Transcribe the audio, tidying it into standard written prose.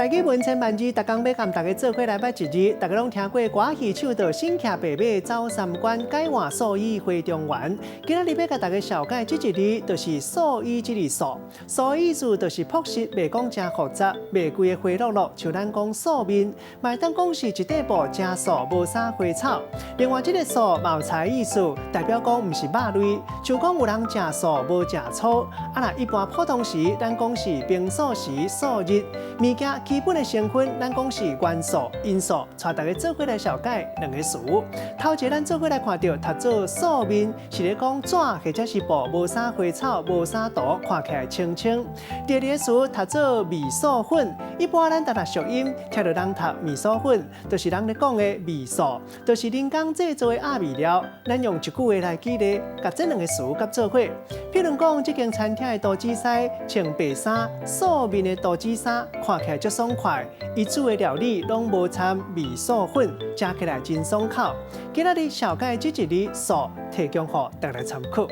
台语文千万字，逐工要甲大家做伙来捌一日。大家拢听过歌戏唱到新骑白马走三关，改换素衣回中原。今仔日要甲大家小解这一字，就是素衣这字素。素意思就是朴实，袂讲真复杂，袂规个花碌碌，像咱讲素面，嘛当讲是一块布真素，无啥花草。另外，这个素嘛有差意思，代表讲唔是肉类，像讲有人食素无食草。若一般普通时，咱讲是平素时、素日。物件基本的成分，咱讲是元素、因素，带大家做伙来了解两个词。头一个咱做伙来看到，读做素面是咧讲纸或者是布，无啥花草，无啥图，看起来清清。第二个词读做味素粉，一般咱逐日俗音听到人读味素粉，就是人咧讲的味素，就是人工制作的鸭味料。咱用一句话来举例，甲这两个词甲做伙。譬如讲，这间餐厅的杜子师穿白衫，素面的杜子衫。看起来足爽快，伊煮的料理拢无掺味素粉，食起来真爽口。今仔日小解这一日素，提供予大家参考。